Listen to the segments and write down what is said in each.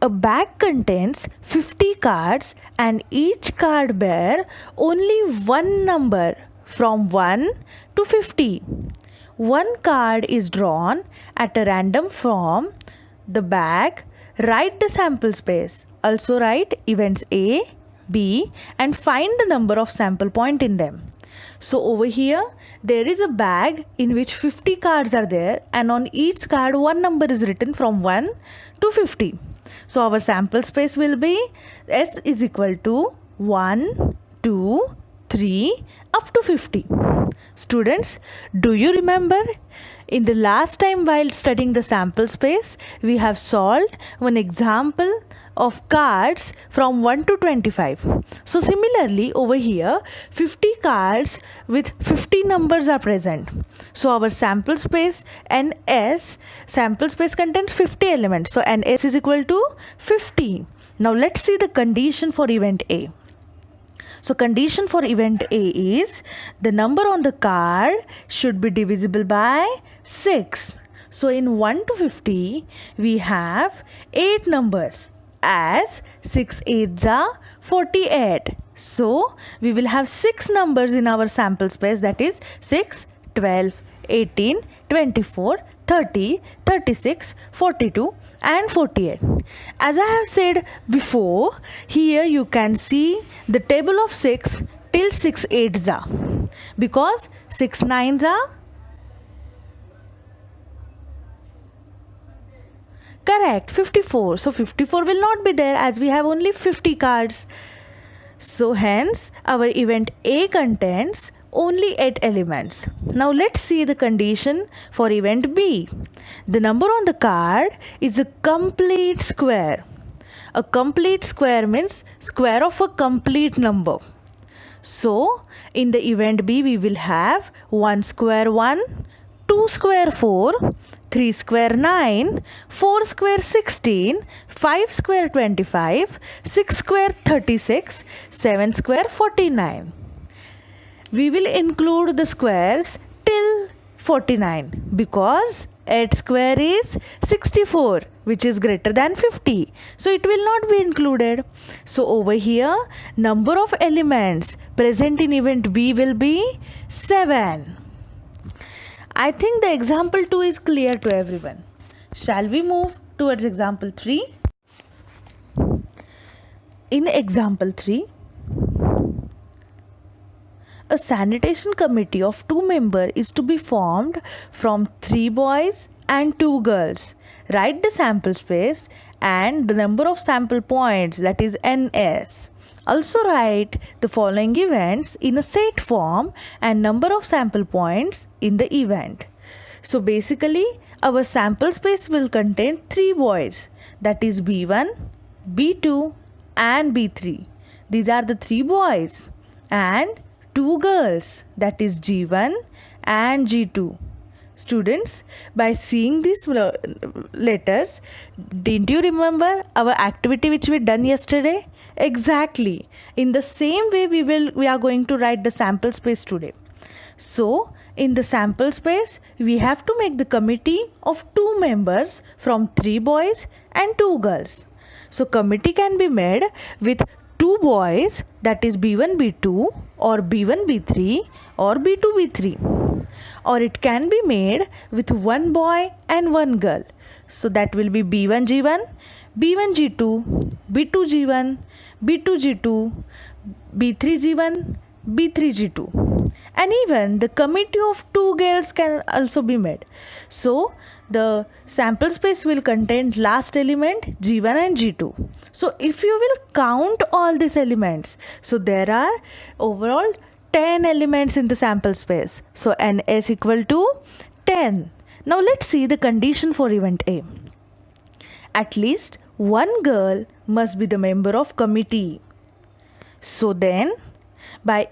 A bag contains 50 cards and each card bear only one number from 1 to 50. One card is drawn at a random from the bag. Write the sample space. Also write events A, B and find the number of sample point in them. So over here there is a bag in which 50 cards are there and on each card one number is written from 1 to 50. So our sample space will be S is equal to 1, 2, 3 up to 50. Students, do you remember in the last time while studying the sample space we have solved one example of cards from 1 to 25. So similarly over here 50 cards with 50 numbers are present. So our sample space NS, sample space contains 50 elements. So NS is equal to 50. Now let's see the condition for event A. So condition for event A is the number on the card should be divisible by 6. So in 1 to 50 we have 8 numbers as 6 8s are 48. So we will have 6 numbers in our sample space, that is 6, 12, 18, 24, 30, 36, 42 and 48. As I have said before, here you can see the table of 6 till 6 8s are, because 6 9s are correct 54. So 54 will not be there as we have only 50 cards. So hence our event A contains only 8 elements. Now let's see the condition for event B. The number on the card is a complete square. A complete square means square of a complete number. So in the event B we will have 1 square 1, 2 square 4, 3 square 9, 4 square 16, 5 square 25, 6 square 36, 7 square 49. We will include the squares till 49 because 8 square is 64, which is greater than 50. So it will not be included. So over here number of elements present in event B will be 7. I think the example 2 is clear to everyone. Shall we move towards example 3? In example 3, a sanitation committee of 2 members is to be formed from 3 boys and 2 girls. Write the sample space and the number of sample points, that is NS. Also write the following events in a set form and number of sample points in the event. So basically our sample space will contain 3 boys, that is B1, B2 and B3. These are the 3 boys, and 2 girls, that is G1 and G2. Students, by seeing these letters, didn't you remember our activity which we done yesterday? Exactly. In the same way we are going to write the sample space today. So in the sample space we have to make the committee of 2 members from 3 boys and 2 girls. So committee can be made with 2 boys, that is B1 B2 or B1 B3 or B2 B3, or it can be made with 1 boy and 1 girl. So that will be B1 G1, B1 G2, B2 G1, B2 G2, B3 G1, B3 G2, and even the committee of 2 girls can also be made. So the sample space will contain last element G1 and G2. So if you will count all these elements, so there are overall 10 elements in the sample space. So NS equal to 10. Now let's see the condition for event A. At least 1 girl must be the member of committee. So then by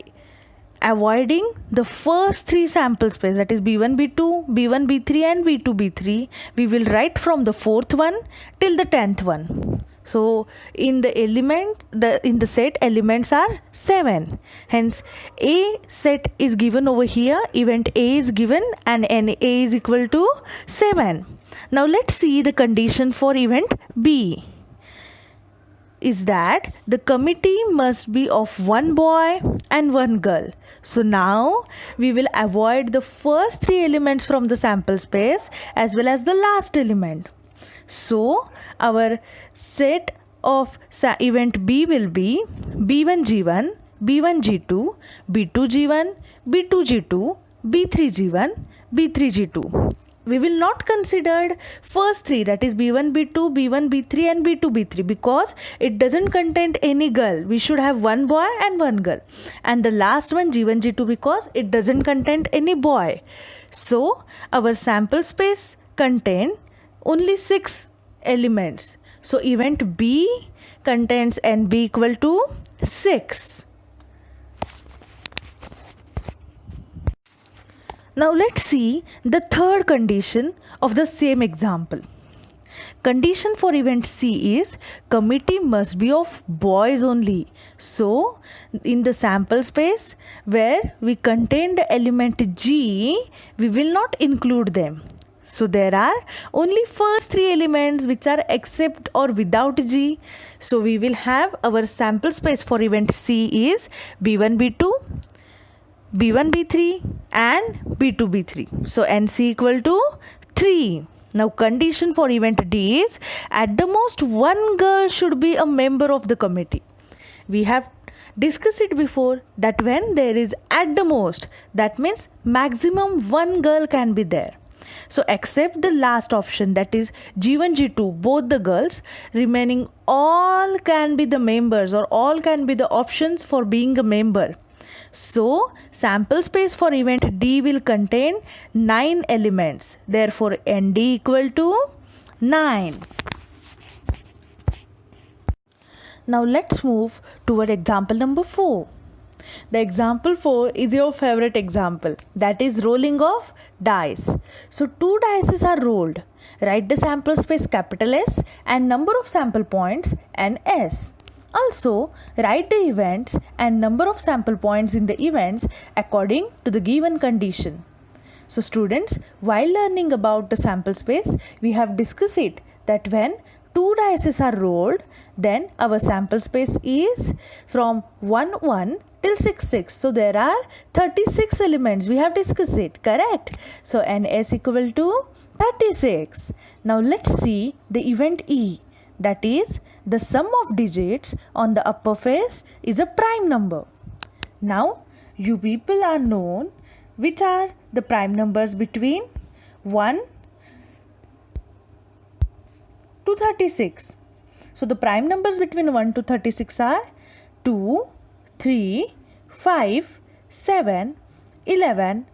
avoiding the first 3 sample space, that is B1 B2, B1 B3 and B2 B3, we will write from the 4th one till the 10th one. So in the set elements are 7. Hence A set is given over here, event A is given and NA is equal to 7. Now let's see the condition for event B. is that the committee must be of one boy and one girl. So now we will avoid the first three elements from the sample space as well as the last element. So our set of event B will be B1G1, B1G2, B2G1, B2G2, B3G1, B3G2. We will not consider first three, that is B1, B2, B1, B3 and B2, B3, because it doesn't contain any girl. We should have one boy and one girl. And the last one G1, G2, because it doesn't contain any boy. So our sample space contain only 6 elements. So event B contains NB equal to 6. Now let's see the third condition of the same example. Condition for event C is committee must be of boys only. So in the sample space where we contain the element G, we will not include them. So there are only first three elements which are except or without G. So we will have our sample space for event C is B1, B2, B1, B3 and B2, B3. So NC equal to 3. Now condition for event D is at the most one girl should be a member of the committee. We have discussed it before that when there is at the most, that means maximum one girl can be there. So except the last option, that is G1, G2, both the girls, remaining all can be the members or all can be the options for being a member. So sample space for event D will contain 9 elements. Therefore ND equal to 9. Now let's move toward example number 4. The example 4 is your favorite example, that is rolling of dice. So 2 dice are rolled. Write the sample space capital S and number of sample points NS. Also, write the events and number of sample points in the events according to the given condition. So students, while learning about the sample space, we have discussed it that when 2 dice are rolled, then our sample space is from 1, 1 till 6, 6. So there are 36 elements. We have discussed it, correct? So NS equal to 36. Now let's see the event E. That is, the sum of digits on the upper face is a prime number. Now, you people are known which are the prime numbers between 1 to 36. So, the prime numbers between 1 to 36 are 2, 3, 5, 7, 11,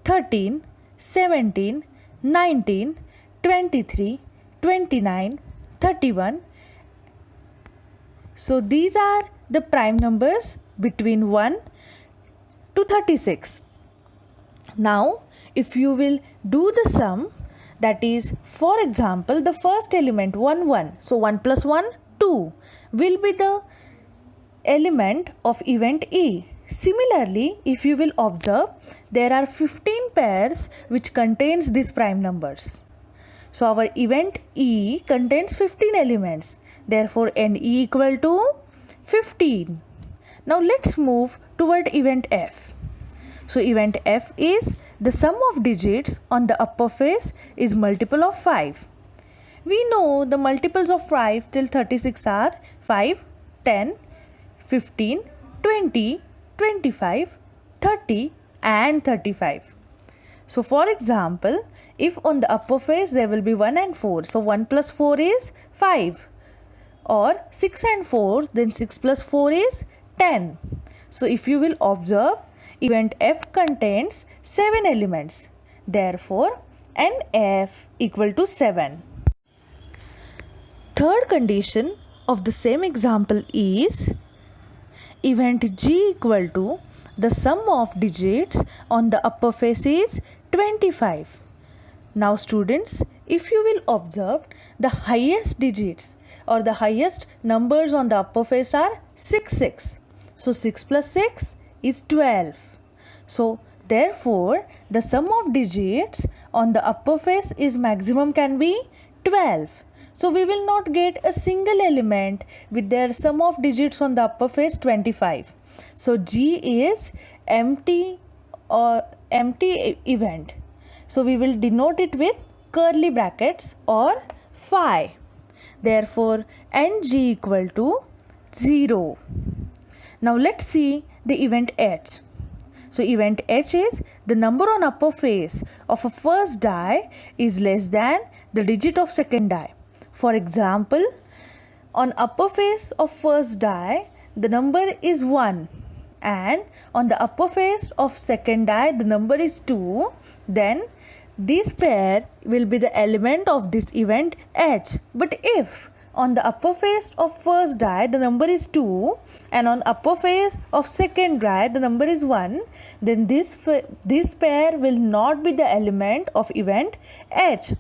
13, 17, 19, 23, 29, 31. So these are the prime numbers between 1 to 36. Now if you will do the sum, that is, for example, the first element 1, 1. So 1 plus 1, 2 will be the element of event E. Similarly, if you will observe, there are 15 pairs which contains these prime numbers. So our event E contains 15 elements. Therefore NE equal to 15. Now let's move toward event F. So event F is the sum of digits on the upper face is multiple of 5. We know the multiples of 5 till 36 are 5, 10, 15, 20, 25, 30 and 35. So for example, if on the upper face there will be 1 and 4, so 1 plus 4 is 5, or 6 and 4, then 6 plus 4 is 10. So if you will observe, event F contains 7 elements. Therefore NF equal to 7. Third condition of the same example is event G equal to the sum of digits on the upper face is 25. Now students, if you will observe, the highest digits or the highest numbers on the upper face are 6, 6. So 6 plus 6 is 12. So therefore the sum of digits on the upper face is maximum can be 12. So we will not get a single element with their sum of digits on the upper face 25. So G is empty or empty event. So we will denote it with curly brackets or phi. Therefore Ng equal to 0. Now let's see the event H. So event H is the number on upper face of a first die is less than the digit of second die. For example, on upper face of first die, the number is 1, and on the upper face of second die, the number is 2. Then this pair will be the element of this event H. But if on the upper face of first die the number is 2 and on upper face of second die the number is 1, then this pair will not be the element of event H.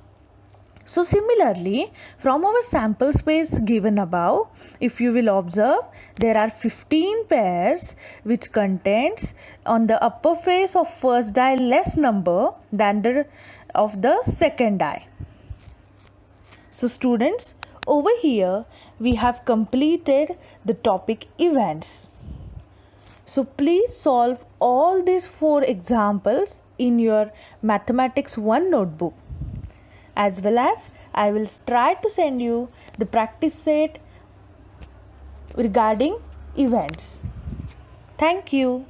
So similarly, from our sample space given above, if you will observe, there are 15 pairs which contains on the upper face of first die less number than of the second die. So students, over here we have completed the topic events. So please solve all these 4 examples in your Mathematics 1 notebook. As well as I will try to send you the practice set regarding events. Thank you.